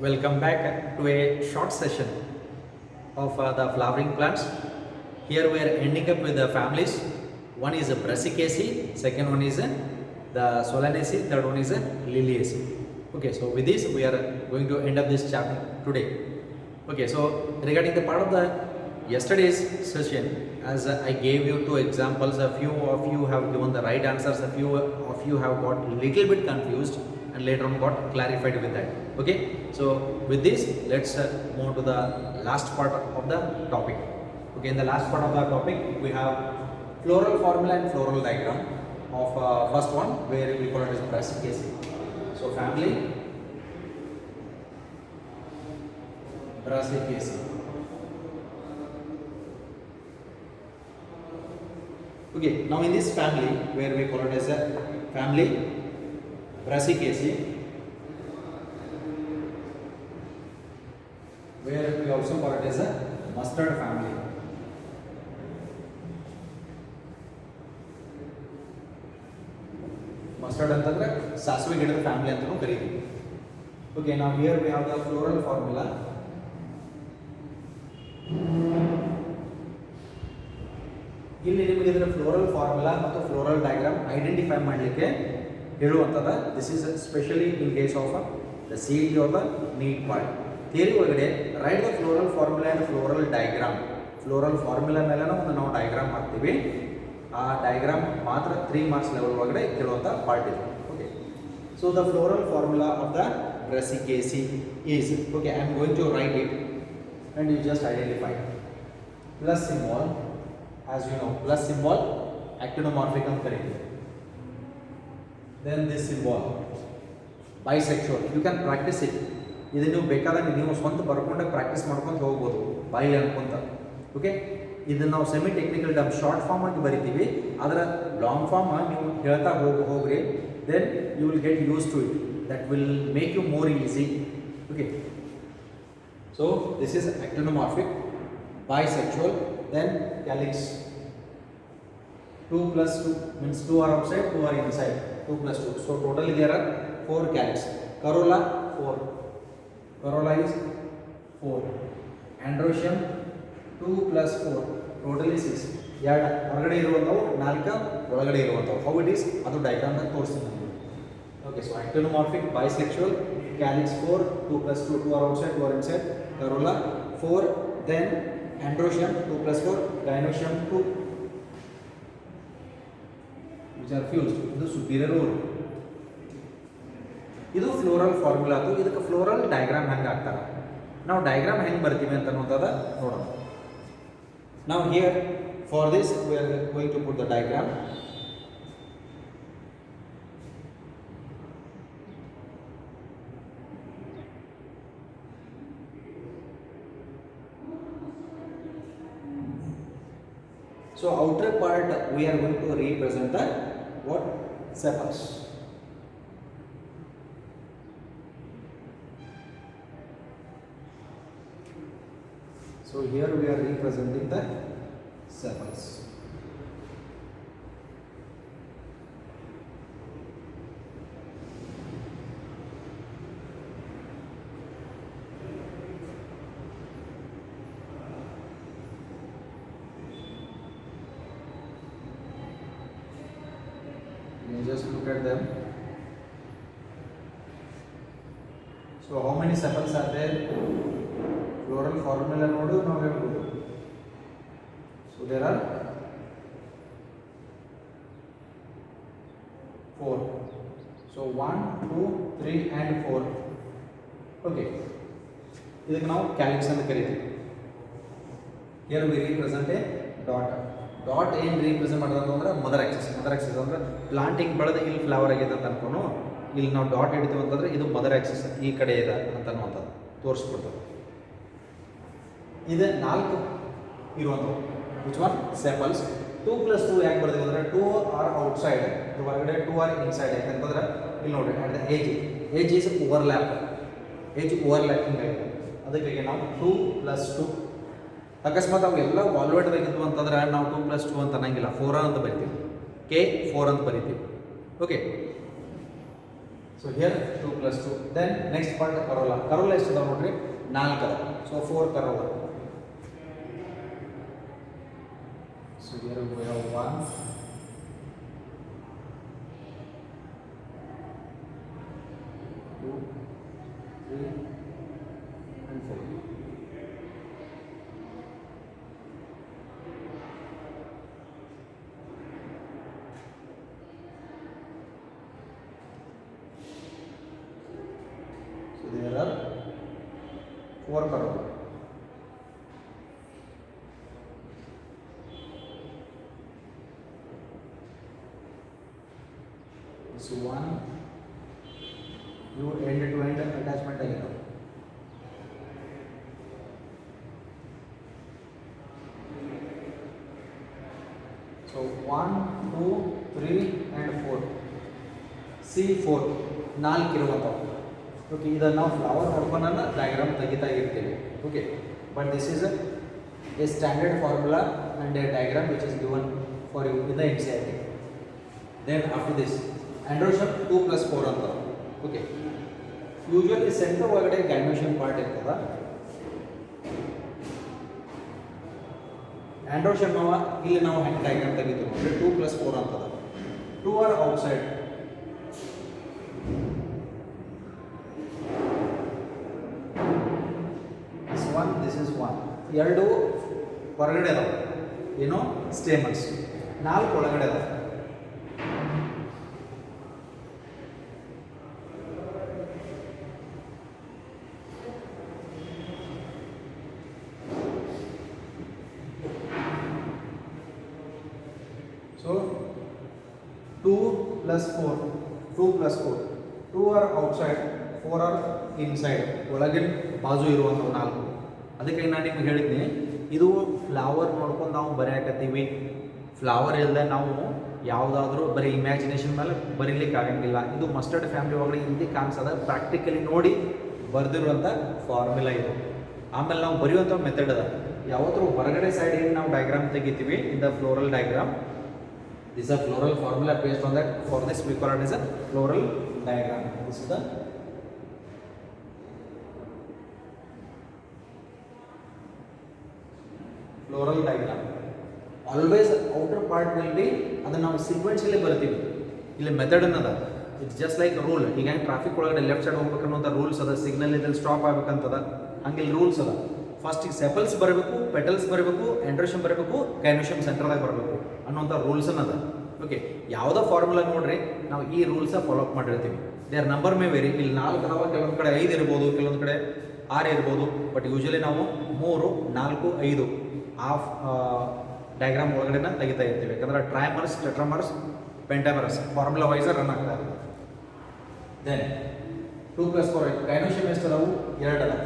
Welcome back to a short session of the flowering plants. Here we are ending up with the families. One is a Brassicaceae, second one is the Solanaceae, third one is a Liliaceae. Okay, so with this we are going to end up this chapter today. Okay, so regarding the part of the yesterday's session, as I gave you two examples, a few of you have given the right answers, a few of you have got little bit confused and later on got clarified with that. Okay, so with this let's move to the last part of the topic. Okay, in the last part of the topic we have floral formula and floral diagram of first one where we call it as Brassicaceae. So family Brassicaceae. Okay, now in this family where we call it as a family Brassicaceae, where we also call it as a mustard family. Mustard ಅಂತಂದ್ರೆ ಸಾಸಿವೆ ಗಿಡದ family ಅಂತಾನೂ ಕರೀತೀವಿ. Okay, now here we have the floral formula. ಇಲ್ಲಿ ನಿಮಗೆ ಇದರ floral formula ಮತ್ತು floral diagram identify ಮಾಡಲಿಕ್ಕೆ ಹೇಳುವಂಥದ್ದು. This is specially in case of the CET or the NEET part. Theory ಒಳಗಡೆ right the floral formula and floral diagram. Floral formula ಮೇಲೆ ಒಂದು ನಾವು ಡಯಾಗ್ರಾಮ್ ಮಾಡ್ತೀವಿ. ಆ ಡಯಾಗ್ರಾಮ್ ಮಾತ್ರ 3 ಮಾರ್ಕ್ಸ್ ಲೆವೆಲ್ ಒಳಗಡೆ ಕೇಳುವಂಥ ಪಾರ್ಟ್ ಇದೆ. Okay, so the floral formula of the Brassicaceae is, okay, I am going to write it and you just identify. Plus symbol, as you know, plus symbol actinomorphic ಅಂತ ಕರೀತೀವಿ. Then this symbol bisexual, you can practice it. ಇದು ನೀವು ಬೇಕಾದಾಗ ನೀವು ಸ್ವಂತ ಬರ್ಕೊಂಡೆ practice ಮಾಡ್ಕೊಂಡು ಹೋಗ್ಬೋದು ಬಾಯಿಲೆ ಅನ್ಕೊಂತ. Okay, ಇದನ್ನು ನಾವು semi technical term short form ಆಗಿ ಬರಿತೀವಿ, ಅದರ ಲಾಂಗ್ ಫಾರ್ಮ್ ನೀವು ಹೇಳ್ತಾ ಹೋಗ್ರಿ. Then you will get use to it. That will make you more easy. Okay, so this is actinomorphic, bisexual, then calyx. 2 plus 2 means 2 are outside, 2 are inside. 2 plus 2, so totally there are 4 calyx. Corolla 4, corolla is 4. Androecium 2 plus 4, totally 6. ಎರಡು ಹೊರಗಡೆ ಇರುವಂಥವು, 4 ಒಳಗಡೆ ಇರುವಂಥವು. How it is ಅದು ಡಯಾಗ್ರಾಮ್ದಾಗ ತೋರಿಸ್ತೀನಿ. Okay, so actinomorphic, bisexual, calyx 4, 2 plus 2, 2 are outside, 2 are inside, corolla 4, then androecium 2 plus 4, gynoecium 2, which are fused. ಇದು superior rule. ಇದು floral formula ಅದು. ಇದಕ್ಕೆ floral diagram ಹೆಂಗೆ ಹಾಕ್ತಾರೆ, ನಾವು ಡಯಾಗ್ರಾಮ್ ಹೆಂಗೆ ಬರ್ತೀವಿ ಅಂತ ಅನ್ನೋದದ ನೋಡೋಣ. ನಾವು here for this we are going to put the diagram. So outer part we are going to represent the what? Sepals. So here we are representing the sepals. Just look at them. So how many sepals are there? Floral formula nodu now helpbodu. So there are 4. So 1, 2, 3 and 4. Okay, ಇದಕ್ಕೆ ನಾವು calyx ಅಂತ ಕರೀತೀವಿ. Here we represent a dot. Dot ಏನು represent ಮಾಡೋದು ಅಂದ್ರೆ mother Axis. Mother Axis ಅಂದರೆ planting ಬೆಳೆದ ಇಲ್ಲಿ ಫ್ಲವರ್ ಆಗಿದೆ ಅಂತ ಅನ್ಕೊಂಡು ಇಲ್ಲಿ ನಾವು ಡಾಟ್ ಹಿಡಿತೀವಿ ಅಂತಂದರೆ ಇದು ಮದರ್ ಆಕ್ಸಿಸ್ ಈ ಕಡೆ ಇದೆ ಅಂತ ಅನ್ನುವಂಥದ್ದು ತೋರಿಸ್ಕೊಡ್ತದೆ. ಇದು 4 ಇರುವಂಥವು. Which one? ಸೆಪಲ್ಸ್. 2 plus 2 ಯಾಕೆ ಬರ್ತೀವಿ ಅಂದರೆ 2 ಆರ್ ಔಟ್ಸೈಡ್, ಹೊರಗಡೆ 2 ಆರ್ ಇನ್ಸೈಡ್. ಯಾಕಂತಂದ್ರೆ ಇಲ್ಲಿ ನೋಡಿ at the age is overlap, age overlapping ಆಗಿದೆ. ಅದಕ್ಕೆ ನಾವು 2 plus 2. ಅಕಸ್ಮಾತ್ ಅವೆಲ್ಲ ವಾಲ್ವೇಟ್ದಾಗಿದ್ವು ಅಂತಂದ್ರೆ ನಾವು 2 plus 2 ಅಂತ ಅನ್ನಂಗಿಲ್ಲ, 4 ಅಂತ ಬರಿತೀವಿ. K 4 ಅಂತ ಬರಿತೀವಿ. Okay, So here 2 plus 2. Then next part Corolla. Corolla is the notary 4 ಅದ. So 4 Corolla. So here we have 1, 2, 3 and 4. So there are 4 Corolla. This one you end-to-end attachment again. So 1, 2, 3 and 4. C4 4 ಇರುವಂಥವು. Okay, ಇದನ್ನು ನಾವು flower ನೋಡ್ಕೊಂಡು diagram ತೆಗಿತಾ ಇರ್ತೀವಿ. Okay, but this is a standard formula and a diagram which is given for you in the NCERT. Then after this Androsham 2 plus 4 ಅಂತ. Okay, usually centre ಒಳಗಡೆ ಗ್ಯಾನೋಷಿಯಂ part ಇರ್ತದ. ಆಂಡ್ರೋಶಮ್ ಇಲ್ಲಿ ನಾವು ಹೆಂಗೆ ಡಯಾಗ್ರಾಮ್ ತೆಗಿತೀವಿ ಅಂದರೆ 2 plus 4 ಅಂತದ. 2 are outside. This is one. 2 ಹೊರಗಡೆ ಅದಾವೆ, ಏನೋ ಸ್ಟೇಮನ್ಸ್. 4 ಒಳಗಡೆ ಅದಾವೆ. So 2 plus 4, 2 plus 4, 2 are outside, 4 are inside. ಒಳಗಿನ ಬಾಜು ಇರುವಂಥವು 4. ಅದಕ್ಕೆ ನಾನು ನಿಮ್ಗೆ ಹೇಳಿದ್ನಿ, ಇದು ಫ್ಲವರ್ ನೋಡ್ಕೊಂಡು ನಾವು ಬರೆಯಕತ್ತೀವಿ. ಫ್ಲವರ್ ಇಲ್ಲದೆ ನಾವು ಯಾವುದಾದ್ರೂ ಬರೀ ಇಮ್ಯಾಜಿನೇಷನ್ ಮೇಲೆ ಬರೀಲಿಕ್ಕೆ ಆಗಂಗಿಲ್ಲ. ಇದು ಮಸ್ಟರ್ಡ್ ಫ್ಯಾಮಿಲಿ ಒಳಗಡೆ ಇಲ್ಲಿ ಕಾಣಿಸದ, ಪ್ರಾಕ್ಟಿಕಲಿ ನೋಡಿ ಬರೆದಿರುವಂಥ ಫಾರ್ಮುಲಾ ಇದು. ಆಮೇಲೆ ನಾವು ಬರೆಯುವಂಥ ಮೆಥಡ್ ಅದ. ಯಾವತ್ತೂ ಹೊರಗಡೆ ಸೈಡ್ ಏನು ನಾವು ಡಯಾಗ್ರಾಮ್ ತೆಗಿತೀವಿ in the floral diagram, this is a floral formula based on that. For this we call it as a floral diagram. This is the floral diagram. Always outer part will be ಅದನ್ನ ನಾವು sequentially ಬರ್ತೀವಿ. ಇಲ್ಲಿ method ಅನ್ನದ, it's just like rule. ಈಗ traffic ಒಳಗಡೆ left side ಹೋಗ್ಬೇಕು ಅನ್ನೋ rules ಅದ, ಸಿಗ್ನಲ್ ಇದ್ದಲ್ಲಿ ಸ್ಟಾಪ್ ಆಗ್ಬೇಕಂತದ, ಹಂಗೆ ರೂಲ್ಸ್ ಅದ. ಫಸ್ಟ್ ಈಗ ಸೆಪಲ್ಸ್ ಬರಬೇಕು, ಪೆಟಲ್ಸ್ ಬರಬೇಕು, ಆಂಡ್ರೋಶಮ್ ಬರಬೇಕು, ಗೈನೋಶಮ್ ಸೆಂಟರ್ದಾಗ ಬರಬೇಕು ಅನ್ನೋಂಥ ರೂಲ್ಸ್ ಅನ್ನದ. ಓಕೆ, ಯಾವುದೋ ಫಾರ್ಮುಲಾ ನೋಡ್ರಿ ನಾವು ಈ ರೂಲ್ಸ ಫಾಲೋ ಅಪ್ ಮಾಡಿರ್ತೀವಿ. Their number may vary. ಇಲ್ಲಿ 4 ಅದಾವ, ಕೆಲವೊಂದು ಕಡೆ 5 ಇರ್ಬೋದು, ಕೆಲವೊಂದು ಕಡೆ 6 ಇರ್ಬೋದು. ಬಟ್ ಯೂಶಲಿ ನಾವು 3, 4, 5 ಆಫ್ ಡಯಾಗ್ರಾಮ್ ಒಳಗಡೆನ ತೆಗಿತಾ ಇರ್ತೀವಿ. ಯಾಕಂದ್ರೆ ಟ್ರೈಮರ್ಸ್, ಟೆಟ್ರಾಮರ್ಸ್, ಪೆಂಟಾಮರ್ಸ್ ಫಾರ್ಮುಲಾ ವೈಸ್ ರನ್ ಆಗ್ತಾ ಇರುತ್ತೆ. ದೆನ್ 2 plus 4 ಆಯಿತು. ಗೈನೋಶಮ್ ಎಷ್ಟು ಅದಾವು? 2 ಅದಾವ.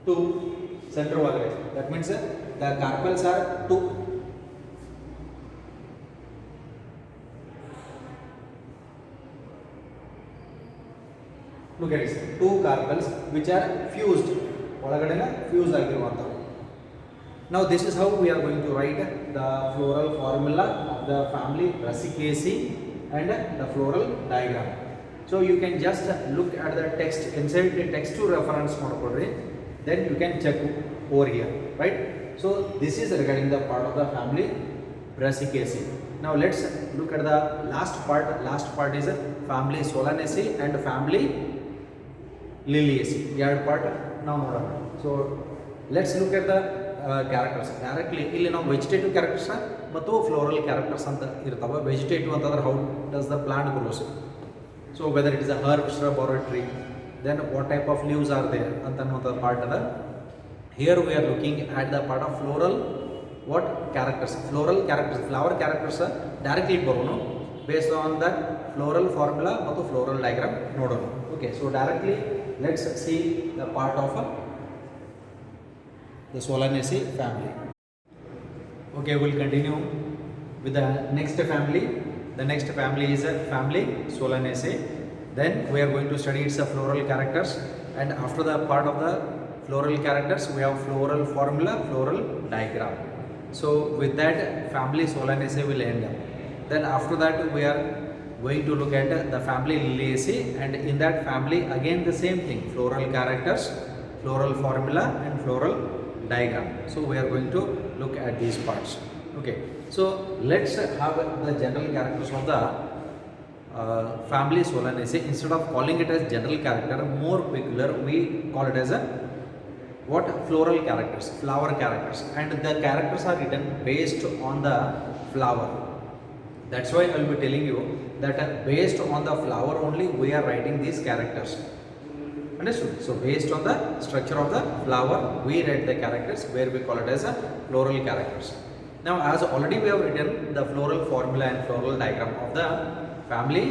2 ಸೆಂಟರ್ ಒಳಗಡೆ. That means the carpels are 2. Look at this, 2 carpels which are fused. ಒಳಗಡೆನ ಫ್ಯೂಸ್ ಆಗಿರುವಂಥವು. Now this is how we are going to write the floral formula of the family Brassicaceae and the floral diagram. So you can just look at the text, inside the text to reference ಮಾಡ್ಕೊಡ್ರಿ. Then you can check over here, right? So this is regarding the part of the family Brassicaceae. Now let's look at the last part. Last part is family Solanaceae and family Liliaceae. ಎರಡು part ನಾವು ನೋಡೋಣ. So let's look at the characters. Directly ಇಲ್ಲಿ ನಾವು vegetative characters ಮತ್ತು floral characters ಅಂತ ಇರ್ತವೆ. Vegetative ಅಂತಂದ್ರೆ how does the plant grows. So whether it is a herb, shrub or a tree, then what type of leaves are there ಅಂತ ಅನ್ನುವಂಥ part ಅದ. Here we are looking at the part of floral what characters, floral characters, flower characters directly ಬರೋಣ based on that floral formula ಮತ್ತು floral diagram ನೋಡೋಣ. Okay, so directly let's see the part of the Solanaceae family. Okay, we'll continue with the next family. The next family is a family Solanaceae. Then we are going to study its floral characters, and after the part of the floral characters we have floral formula, floral diagram. So with that family Solanaceae will end. Then after that we are going to look at the family Liliaceae, and in that family again the same thing, floral characters, floral formula and floral diagram. So we are going to look at these parts. Okay, so let's have the general characters of the family Solanaceae. Instead of calling it as general character, more peculiar, we call it as a what, floral characters, flower characters, and the characters are written based on the flower. That's why I will be telling you that based on the flower only we are writing these characters. Understood? So based on the structure of the flower we write the characters, where we call it as a floral characters. Now, as already we have written the floral formula and floral diagram of the family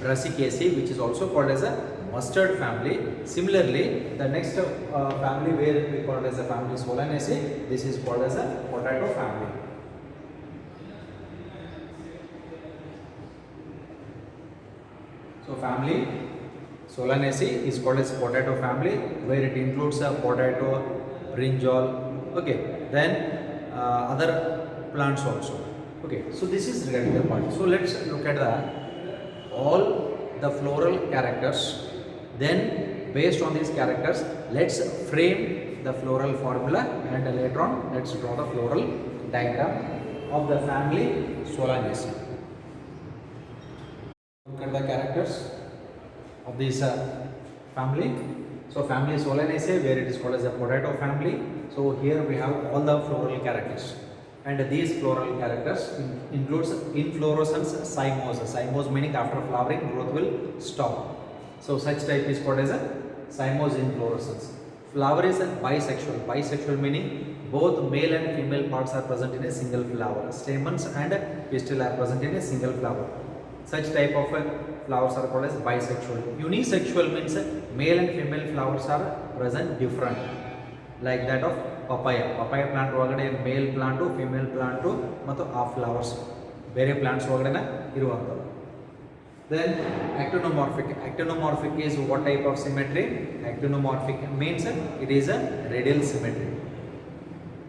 Brassicaceae, which is also called as a mustard family. Similarly, the next family where we call it as a family Solanaceae, this is called as a potato family. So family Solanaceae is called as potato family, where it includes a potato, brinjal, okay, then other plants also. Okay, so this is regarding the part. So let's look at the all the floral characters. Then based on these characters, let's frame the floral formula, and later on let's draw the floral diagram of the family Solanaceae. Look at the characters of this family. So family Solanaceae, where it is called as a potato family. So here we have all the floral characters, and these floral characters includes inflorescence cymose. Cymose meaning after flowering growth will stop. So such type is called as a cymose inflorescence. Flower is bisexual. Bisexual meaning both male and female parts are present in a single flower. Stamens and pistil are present in a single flower. Such type of flowers are called as bisexual. Unisexual means male and female flowers are present different, like that of papaya. Papaya plant ಒಳಗಡೆ male plant, female plant ಮತ್ತು ಆ flowers ಬೇರೆ plants ಒಳಗಡೆ ಇರುವಂತದ್ದು. Then actinomorphic. Actinomorphic is what type of symmetry? Actinomorphic means it is a radial symmetry.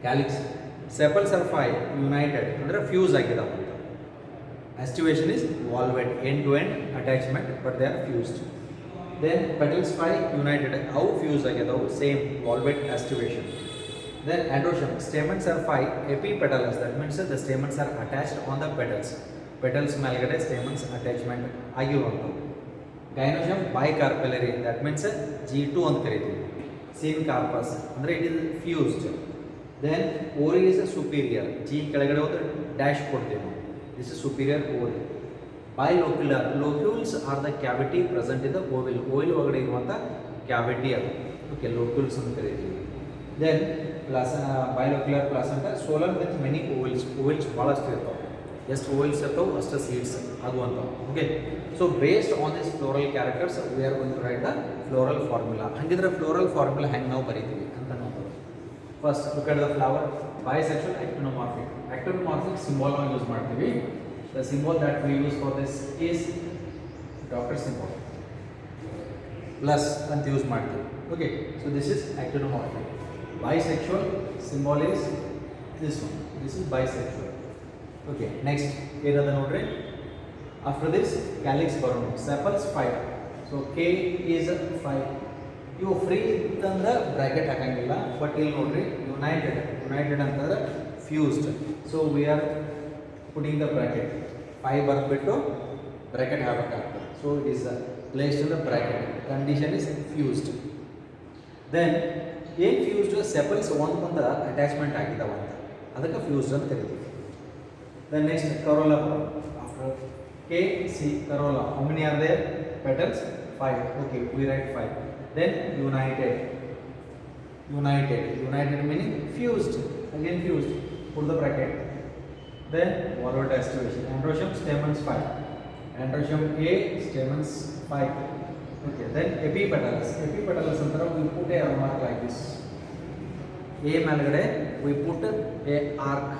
Calyx. Sepals are 5 united ಅಂದ್ರೆ fuse ಆಗಿದಾವೆ. Aestivation is valvate, end to end attachment, but they are fused. Then petals 5 united. How fused ಆಗಿದಾವೆ? Same valvate aestivation. Then androecium. Stamens are 5 epipetalous. That means the stamens are attached on the petals. Petals ಮೇಲ್ಗಡೆ stamens attachment ಆಗಿರುವಂಥದ್ದು. Gynoecium bicarpellary. That means G2 ಅಂತ ಕರೀತೀವಿ. Syncarpus ಅಂದರೆ it is fused. Then ori is superior. G ಕೆಳಗಡೆ ಹೋದ್ರೆ dash ಕೊಡ್ತೀವಿ ನಾವು. This is superior ori. Bilocular. Locules are the cavity present in the ovule. Ovule ಒಳಗಡೆ ಇರುವಂಥ cavity ಅದು. Okay, locules ಅಂತ ಕರೀತೀವಿ. Then bilocular placenta, swollen with many ovules. Ovules ಬಹಳಷ್ಟು ಇರ್ತಾವೆ. Just ovules ಇರ್ತಾವೆ, ಅಷ್ಟು seeds ಆಗುವಂಥವು. Okay, so based on these floral characters we are going to write the floral formula. ಹಂಗಿದ್ರೆ floral formula ಹೆಂಗೆ ನಾವು ಬರೀತೀವಿ ಅಂತ ನೋಡೋದು. First look at the flower. Bisexual, actinomorphic. Actinomorphic symbol ನಾವು ಯೂಸ್ ಮಾಡ್ತೀವಿ. The symbol that we use for this is doctor symbol. Plus ಅಂತ use ಮಾಡ್ತೀವಿ. Okay, so this is actinomorphic. Bisexual symbol is this one. This is bisexual. Okay, next ಏನದ ನೋಡ್ರಿ. After this calyx ಬರೋಣ. Sepals 5. So K is 5. ಇವು free ಇತ್ತಂದ್ರೆ bracket ಹಾಕಂಗಿಲ್ಲ, but ಇಲ್ಲಿ ನೋಡ್ರಿ united. United ಅಂತಂದ್ರೆ fused. So we are putting the bracket. 5 ಬರೆದ್ಬಿಟ್ಟು bracket ಹಾಕಬೇಕಾಗ್ತದೆ. So it is placed in the bracket. Condition is fused. Then ಏನು fused? Sepals ಒಂದೊಂದು ಅಟ್ಯಾಚ್ಮೆಂಟ್ ಆಗಿದ್ದಾವೆ ಅಂತ, ಅದಕ್ಕೆ ಫ್ಯೂಸ್ಡ್ ಅಂತ ಕರಿತೀವಿ. Then next corolla. After K, C, corolla. How many are there? Petals 5. Okay, we write 5. Then united. United. United meaning fused. Again fused. Put the bracket. Then valvate aestivation. Androecium stamens 5. Androecium A stamens 5. Okay. Then epipetalous. Epipetalous antara we put a mark like this. A ಮೇಲ್ಗಡೆ we put a arc.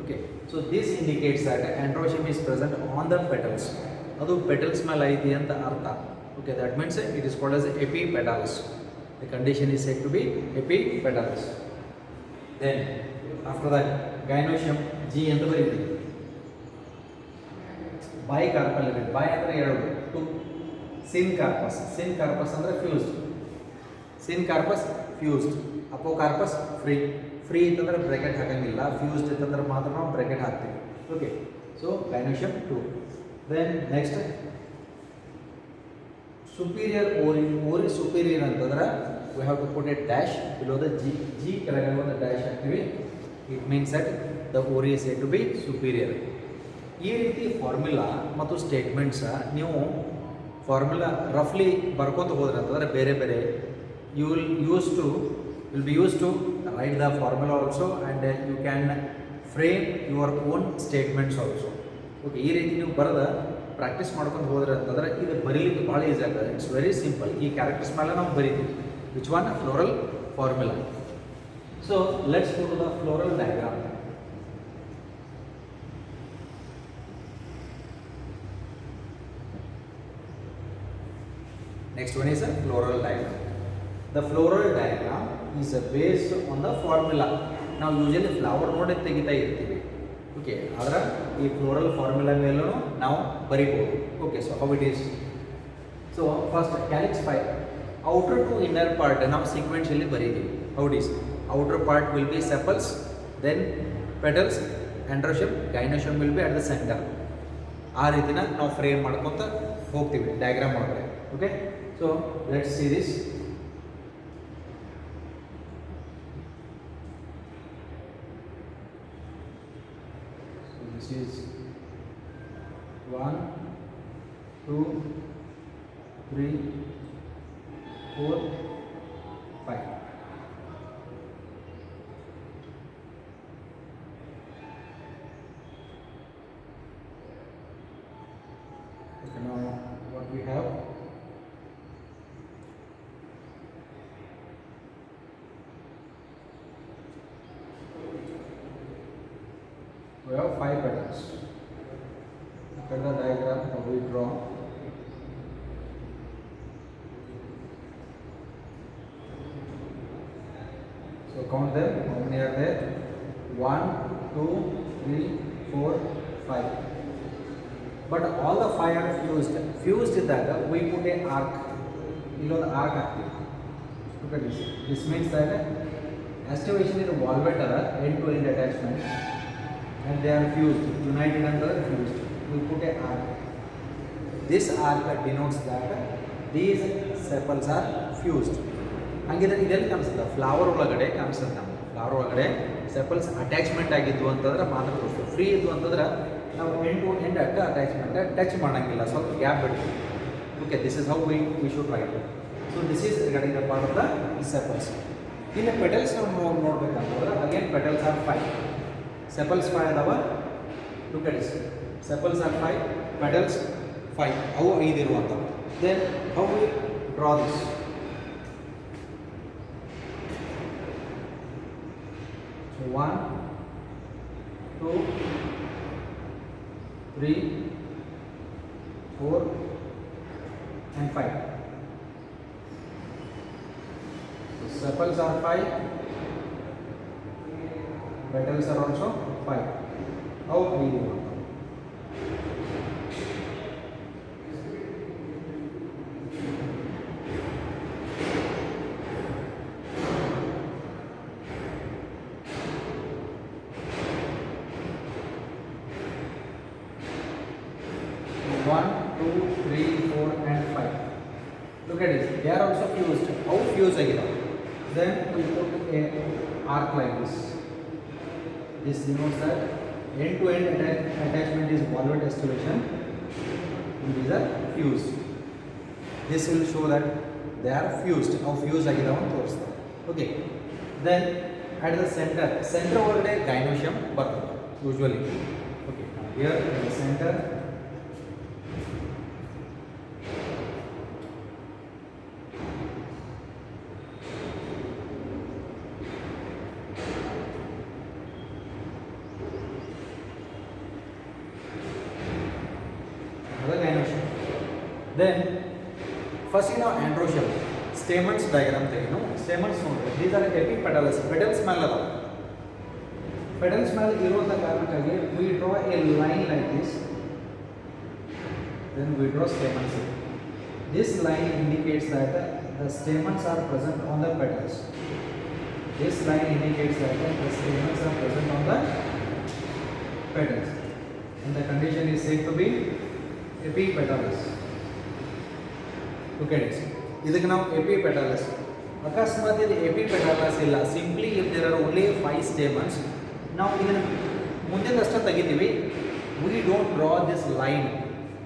Okay, so this indicates that androecium is present on the petals. ಅದು petals ಮೇಲೆ ಐತಿ ಅಂತ ಅರ್ಥ. Okay, that means it is called as epipetalous. The condition is said to be epipetalous. Then after that gynoecium G ಅಂತ ಬರೀತೀವಿ. ಬೈಕಾರ್ಪಲ್ lipid, by ಅಂದರೆ ಎರಡು, two syncarpous ಅಂದರೆ fused, syncarpous fused, apocarpous free ಇತ್ತಂದ್ರೆ ಬ್ರಾಕೆಟ್ ಹಾಕಂಗಿಲ್ಲ, ಫ್ಯೂಸ್ಡ್ ಇತ್ತಂದ್ರೆ ಮಾತ್ರ ನಾವು bracket ಹಾಕ್ತೀವಿ. Okay, so gynoecium 2. Then next superior ovary superior ಅಂತಂದ್ರೆ we have to put a dash below the G ಕೆಳಗಡೆ ಒಂದು ಡ್ಯಾಶ್ ಹಾಕ್ತೀವಿ. It means that the ovary is a to be superior. ಈ ರೀತಿ ಫಾರ್ಮುಲಾ ಮತ್ತು ಸ್ಟೇಟ್ಮೆಂಟ್ಸ ನೀವು ಫಾರ್ಮುಲಾ ರಫ್ಲಿ ಬರ್ಕೊತ ಹೋದ್ರೆ ಅಂತಂದರೆ ಬೇರೆ you will be used to write the formula also, and you can frame your own statements also. Okay, ಈ ರೀತಿ ನೀವು ಬರೆದ ಪ್ರಾಕ್ಟೀಸ್ ಮಾಡ್ಕೊಂಡು ಹೋದ್ರೆ ಅಂತಂದ್ರೆ ಇದು ಬರೀಲಿಕ್ಕೆ ಭಾಳ ಈಸಿ ಆಗ್ತದೆ. It's very simple. ಈ ಕ್ಯಾರೆಕ್ಟರ್ಸ್ ಮೇಲೆ ನಾವು ಬರೀತೀವಿ. Which one? Floral formula. So let's go to the floral diagram. Next one is a floral diagram. The floral diagram is based on the formula. ನಾವು ಯೂಶಲಿ ಫ್ಲವರ್ ನೋಡಿ ತೆಗಿತಾ ಇರ್ತೀವಿ. Okay, ಆದರೆ ಈ ಫ್ಲೋರಲ್ ಫಾರ್ಮುಲಾ ಮೇಲೂ ನಾವು ಬರೀಬೋದು. Okay, so how it is. So first calyx 5 outer to inner part ನಾವು ಸೀಕ್ವೆನ್ಷಿಯಲಿ ಬರೀತೀವಿ. How it is. Outer part will be sepals, then petals, androecium, gynoecium will be at the center. ಆ ರೀತಿನ ನಾವು frame ಮಾಡ್ಕೊತ ಹೋಗ್ತೀವಿ diagram ಒಳಗಡೆ. Okay, so let's see this. So this is 1 2 3 4 5. Okay, now what we have, we have 5 petals. Look at the diagram that we draw. So count them. How many are there? 1 2 3 4 5. But all the 5 are fused ಇದ್ದಾಗ we put a arc. ಇಲ್ಲೊಂದು arc ಹಾಕ್ತೀವಿ. Look at this. This means that activation is valved end-to-end attachment, and they are fused, united and fused. We put a arc. This arc denotes that these sepals are fused. ಹಂಗಿದ್ರೆ ಇದೆಲ್ಲಿ ಕಾಣಿಸುತ್ತೆ? Flower ಒಳಗಡೆ ಕಾಣಿಸುತ್ತೆ. ನಮಗೆ flower ಒಳಗಡೆ sepals attachment ಆಗಿದ್ವು ಅಂತಂದ್ರೆ ಮಾತ್ರ ತೋರಿಸ್ತೇವೆ. Free ಇದ್ವು ಅಂತಂದ್ರೆ ನಾವು end to end attachment touch ಮಾಡೋಂಗಿಲ್ಲ, ಸ್ವಲ್ಪ ಗ್ಯಾಪ್ ಬಿಡ್ತೀವಿ. Okay, this is how we should write. So this is regarding the part of the sepals. ಇನ್ನು ಪೆಟಲ್ಸ್ ನಾವು ನೋಡ್ಬೇಕಂತಂದ್ರೆ ಅಗೇನ್ ಪೆಟಲ್ಸ್ ಆರ್ 5. ಸೆಪಲ್ಸ್ 5 ಅದಾವ. Look at this. Sepals are 5, petals 5. ಅವು 5 ಇರುವಂಥವು. Then how we draw this? So 1 2 3 4 and 5. So sepals are 5, petals are also 5. How do you want? One, two, three, 4 and 5. Look at this. They are also fused. How fused again? Then we put a arc like this. This denotes that end-to-end attachment is valved activation. And these are fused. This will show that they are fused. How fused again? Okay. Then at the center over there gynosium button usually. Okay. Here in the center. Then first you know androecium stamens diagram ತೆಗೆದು stamens ನೋಡ್ರಿ. These are epipetals. Petals ಮೇಲೆ ಅದಾವ. Petals ಮೇಲೆ ಇರುವಂತ ಕಾರಣಕ್ಕಾಗಿ we draw a line like this. then we draw stamens. This line indicates that the stamens are present on the petals. This line indicates that the stamens are present on the petals, and the condition is said to be epipetalous. Look at it. ಇದಕ್ಕೆ ನಾವು epipetalous. ಅಕಸ್ಮಾತ್ ಇದು epipetalous ಇಲ್ಲ, simply if there are only 5 stamens, ನಾವು ಇದನ್ನು ಮುಂದೆದಷ್ಟೇ ತೆಗಿತೀವಿ. We don't draw this line.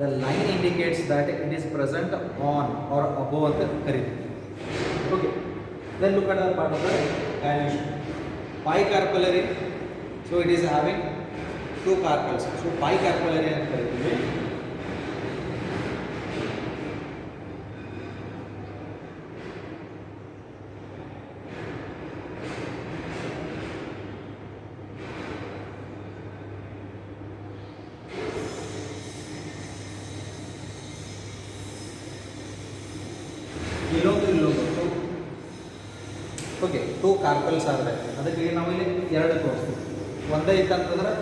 The line indicates that it is present on or above ಅಂತ ಕರೀತೀವಿ. Okay. Then look at the part of the gynoecium. Bicarpellary. So it is having 2 carpels. So bicarpellary ಅಂತ ಕರೀತೀವಿ. Okay 2 carpals ಆದರೆ ಅದಕ್ಕೆ ನಾವು ಇಲ್ಲಿ 2 ತೋರಿಸ್ತೀವಿ. ಒಂದೇ ಇತ್ತಂತಂದ್ರೆ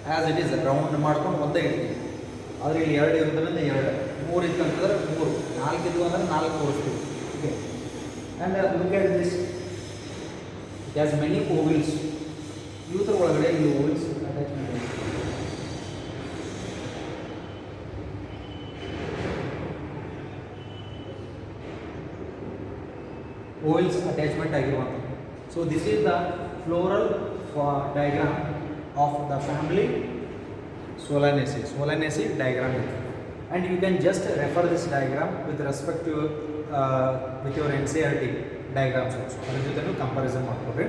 ಆ್ಯಸ್ ಇಟ್ ಈಸ್ ರೌಂಡ್ ಮಾಡ್ಕೊಂಡು ಒಂದೇ ಇಡ್ತೀವಿ. ಆದರೆ ಇಲ್ಲಿ 2 ಇರೋದ್ರಿಂದ 2, 3 ಇತ್ತಂತಂದ್ರೆ 3, 4 ಇದ್ವು ಅಂದ್ರೆ 4 ತೋರಿಸ್ತೀವಿ. ಓಕೆ, and look at this, it has many ovules. ಇವುದ್ರ ಒಳಗಡೆ ಇಲ್ಲಿ ಓವಿಲ್ಸ್ ಅಟ್ಯಾಚ್ಮೆಂಟ್ ಇದೆ. ಓವಿಲ್ಸ್ ಅಟ್ಯಾಚ್ಮೆಂಟ್ ಆಗಿರುವಂಥದ್ದು. So this is the floral diagram of the family Solanaceae. Solanaceae diagram, and you can just refer this diagram with respect to with your NCERT diagrams also. ಅದರ ಜೊತೆನೂ comparison ಮಾಡಿಕೊಂಡ್ರೆ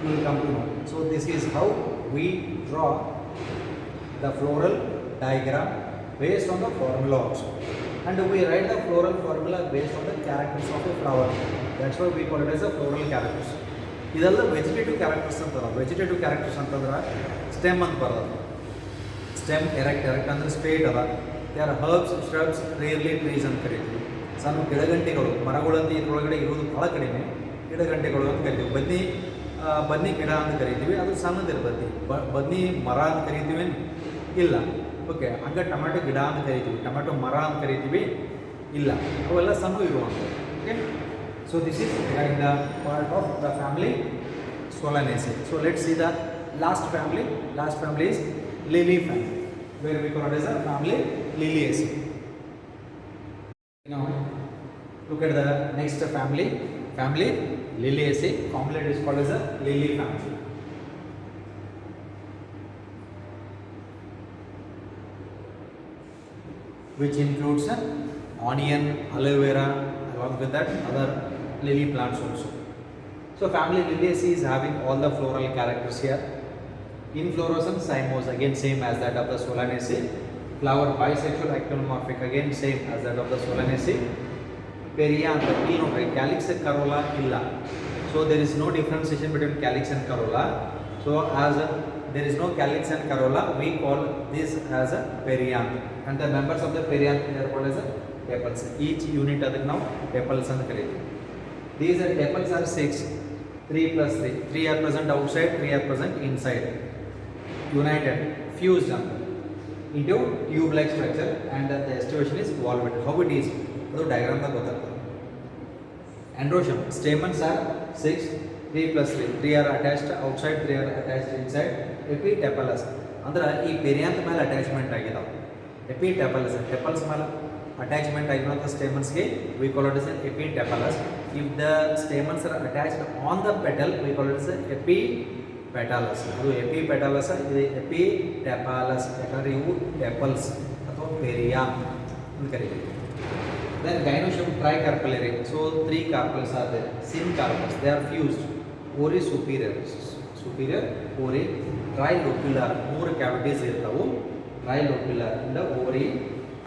you will come to know. So this is how we draw the floral diagram based on the formula also, and we write the floral formula based on the characters of the flower. That's why we call it as a floral characters. ಇದೆಲ್ಲ vegetative characters ಅಂತಾರೆ. Vegetative characters ಅಂತಂದ್ರೆ stem ಅಂತ ಬರೋದು. Stem erect ಅಂದರೆ straight ಅದ. They are herbs, shrubs, rarely trees ಅಂತ ಕರಿತೀವಿ. ಸಣ್ಣ ಗಿಡಗಂಟೆಗಳು, ಮರಗಳಂತ ಇದ್ರೊಳಗಡೆ ಇರೋದು ಭಾಳ ಕಡಿಮೆ. ಗಿಡಗಂಟೆಗಳು ಅಂತ ಕರಿತೀವಿ. ಬನ್ನಿ ಗಿಡ ಅಂತ ಕರಿತೀವಿ, ಅದು ಸಣ್ಣದಿರ್ತೈತಿ. ಬನ್ನಿ ಮರ ಅಂತ ಕರಿತೀವಿ ಇಲ್ಲ. ಓಕೆ, ಹಂಗೆ ಟೊಮೆಟೊ ಗಿಡ ಅಂತ ಕರಿತೀವಿ, ಟೊಮೆಟೊ ಮರ ಅಂತ ಕರಿತೀವಿ ಇಲ್ಲ. ಅವೆಲ್ಲ ಸಣ್ಣ ಇರುವಂಥದ್ದು. Okay, so this is regarding the part of the family Solanaceae. So let's see the last family. Last family is Lily family, where we call it as a family Liliaceae. Now look at the next family, family Liliaceae. Commonly it is called as a lily family. Which includes onion, aloe vera, along with that other lily plants also. So family Liliaceae is having all the floral characters here. Inflorescence cymose, again same as that of the Solanaceae. Flower bisexual actinomorphic, again same as that of the Solanaceae. Perianth, calyx corolla illa. So there is no differentiation between calyx and corolla. So as there is no calyx and corolla, we call this as a perianth. And the members of the perianth are called as a tepals. Each unit adಕ್ಕೆ ನಾವು tepals ಅಂತ ಕರೀತೀವಿ. These tepals are 6, 3 plus 3. 3 are present outside, 3 are present inside. United, fused into tube-like structure, and the estivation is valved. How it is? ಅದು diagram ದಾಗ ಗೊತ್ತಾಗ್ತದೆ. Androecium, stamens are 6, 3 plus 3. 3 are attached outside, 3 are attached inside. Epitepalous ಅಂದ್ರೆ ಈ perianth ಮೇಲೆ attachment ಆಗಿದಾವೆ. Epitepalous, tepals ಮೇಲೆ attachment ಆಗಿರುವಂಥ ಸ್ಟೇಮನ್ಸ್ಗೆ we call it as an epitepalous. If the stamens are attached on the petal, we call it as epipetalous. ಅದು epipetalous, ಇದು epitepalous. ಯಾಕಂದರೆ ಇವು ಟೆಪಲ್ಸ್ ಅಥವಾ ಪೆರಿಯಾಂತ್ ಅಂತ ಕರೀತೀವಿ. Then gynoecium tricarpellary. So 3 carpels are there. Syncarpels, they are fused. Ori superior, ori trilocular. 3 cavities ಇರ್ತಾವು. Trilocular in the ovary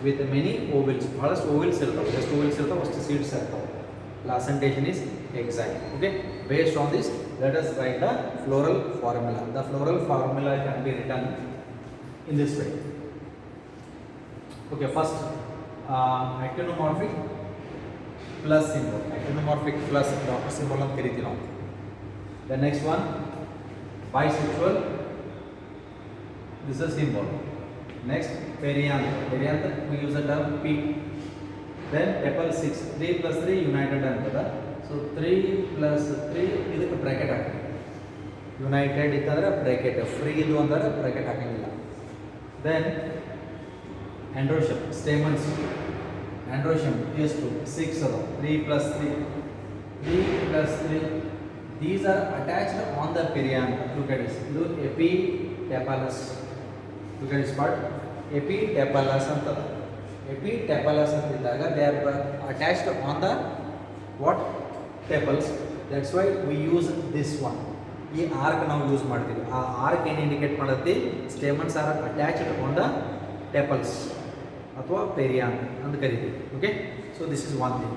with many ovals. First ovals irthavu, just ovals irthavu, first seeds irthavu. Placentation is exact. Okay, based on this, let us write the floral formula. The floral formula can be written in this way. Okay, first actinomorphic plus symbol. Actinomorphic plus dot symbol ಅಂತ ಕರೀತೀವಿ ನಾವು. The next one bisexual. This is a symbol. Next, perianth. Perianth, we use the term P. Then tepal 6. 3 plus 3 united antada. So 3 plus 3 ಇದಕ್ಕೆ bracket ಹಾಕಿ. United ಇತ್ತಂದ್ರೆ bracket, free ಇದು ಅಂದ್ರೆ bracket ಹಾಕಂಗಿಲ್ಲ. Then androecium, stamens. Androecium is 2, 6 ada. 3 plus 3. 3 plus 3. These are attached on the perianth. Look at this. Look, epitepalus. Look at this part. Epitepalus anta. Epitepalus antidaga they are attached on the what? Tepals. That's why we use this one. ಈ arc ನಾವು use ಮಾಡ್ತೀವಿ. ಆ arc ಏನು indicate ಮಾಡುತ್ತೆ? Stamens are attached on the tepals ಅಥವಾ perianth ಅಂತ ಕರಿತೀವಿ. Okay, so this is one thing.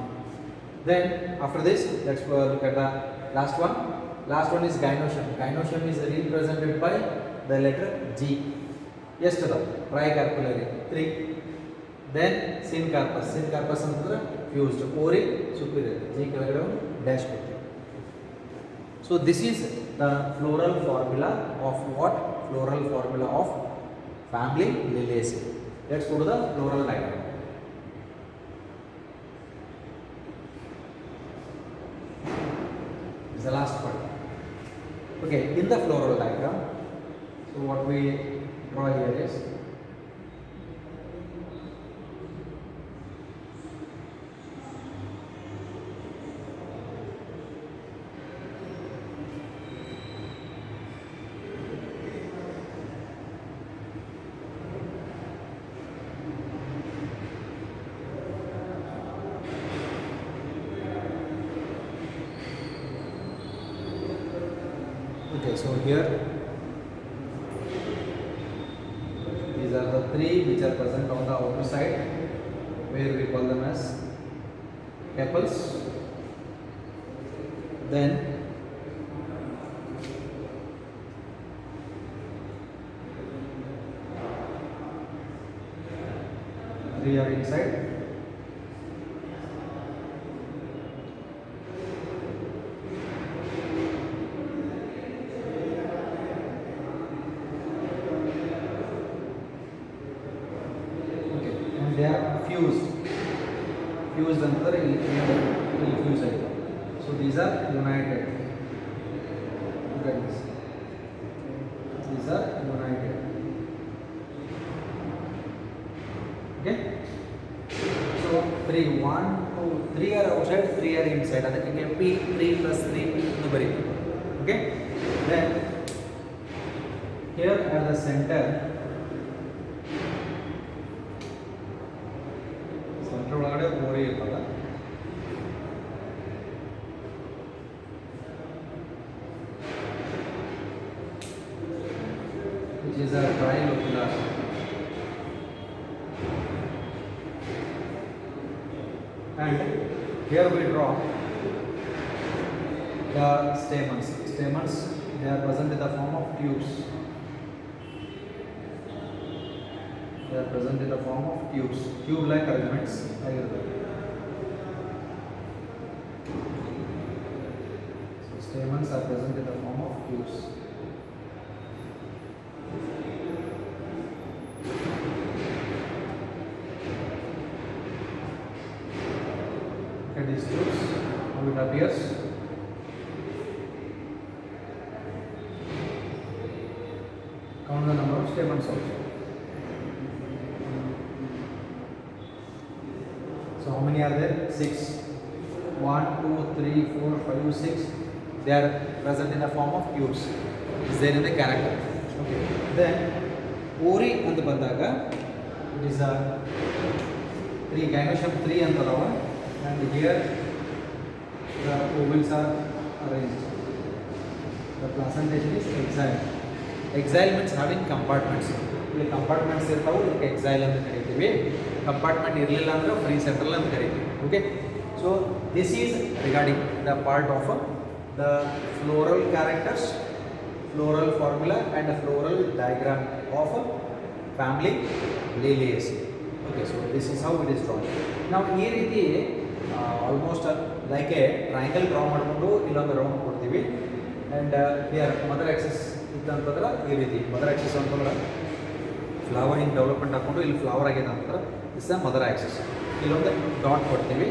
Then after this let's look at the last one. Last one is gynoecium. Gynoecium is represented by the letter G. ಎಷ್ಟು ಅದ? ಟ್ರೈಕಾರ್ಪುಲರಿ 3. Then ಸಿನ್ಕಾರ್ಪಸ್. ಸಿನ್ಕಾರ್ಪಸ್ ಅಂತಂದ್ರೆ fused. ಓರಿ superior. G ಕೆಳಗಡೆ ಒಂದು dash ಕೊಡ್ತೀವಿ. So this is the floral formula of what? Floral formula of family Liliaceae. Let's go to the floral diagram. This is the last part. Okay, in the floral diagram, so what we draw here is so here these are the 3 which are present on the outer side where we call them as tepals. Then three are inside. They are fused. Fused another fuse ಆಯಿತು. So these are united. Look at this. These are united. Okay. So 3, 1, 2, 3 are outside, 3 are inside. ಅದಕ್ಕೆ P 3 plus 3 ಎಂದು ಬರೀತೀವಿ. Okay. Then here at the center. ಒಳಗಡೆ ಓರಿ ಇರ್ತದೆ. which is a trilocular. And here we draw the stamens. Stamens, they are present in the form of tubes. They are present in the form of tubes, tube-like arrangements. So stamens are present in the form of tubes. Look at these tubes, how it appears. Count the number of stamens also. So how many are there? 6. 1, 2, 3, 4, 5, 6. They are present in the form of tubes. Is there in the character? Okay. Then ori anta bandaga it is a 3 gynoecium 3 antadava, and here the ovules are arranged. The placentation is exile. Exile means having compartments. ಇಲ್ಲಿ compartments ಇರ್ತಾವೆ, ಇದಕ್ಕೆ exile ಅಂತ ಕರಿತೀವಿ. Compartment ಇರಲಿಲ್ಲ ಅಂದರೆ free central ಅಂತ ಕರಿತೀವಿ. Okay, so this is regarding the part of the floral characters, floral formula and floral diagram of family Liliaceae. Okay, so this is how it is drawn. ನಾವು ಈ ರೀತಿ almost like a triangle draw ಮಾಡಿಕೊಂಡು ಇಲ್ಲೊಂದು round ಕೊಡ್ತೀವಿ. And here mother axis ಇತ್ತಂತಂದ್ರೆ ಈ ರೀತಿ mother axis ಅಂತಂದ್ರೆ ಫ್ಲವರಿಂಗ್ ಡೆವಲಪ್ಮೆಂಟ್ ಹಾಕ್ಕೊಂಡು ಇಲ್ಲಿ ಫ್ಲವರ್ ಆಗಿದೆ ಅಂತಂದ್ರೆ ಇಸ್ ದ ಮದರ್ ಆಕ್ಸಿಸ್. ಇಲ್ಲೊಂದು ಡಾಟ್ ಕೊಡ್ತೀವಿ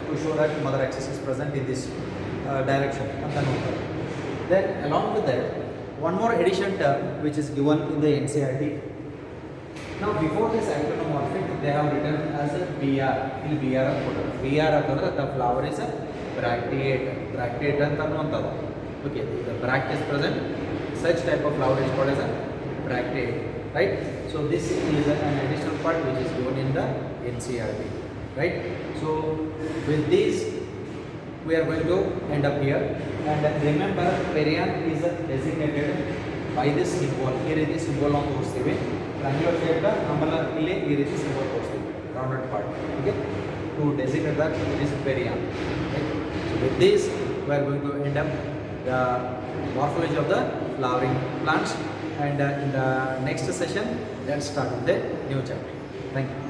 to show that mother axis is present in this direction ಅಂತ ನೋಡ್ತಾರೆ. Then along with that one more addition term which is given in the NCERT. Now before this actinomorphic they have written as a BR. ಇಲ್ಲಿ BR ಅಂತ ಕೊಟ್ಟರು. BR ಅಂತಂದ್ರೆ the flower is a bracteate ಅಂತ ಅನ್ನುವಂಥದ್ದು. Okay, the bract is present, such type of flower is called as a bracteate, right? So this is an additional part which is given in the NCERT, right? So with this we are going to end up here, and remember perianth is designated by this symbol. ಈ ರೀತಿ symbol ನಾವು ತೋರಿಸ್ತೀವಿ. Triangular shape ನಮ್ಮಲ್ಲಿ ಇಲ್ಲಿ ಈ ರೀತಿ symbol ತೋರಿಸ್ತೀವಿ, rounded part. Okay, to designate that it is perianth, right? So with this we are going to end up the morphology of the flowering plants, and in the next session let's start with the new chapter. Thank you.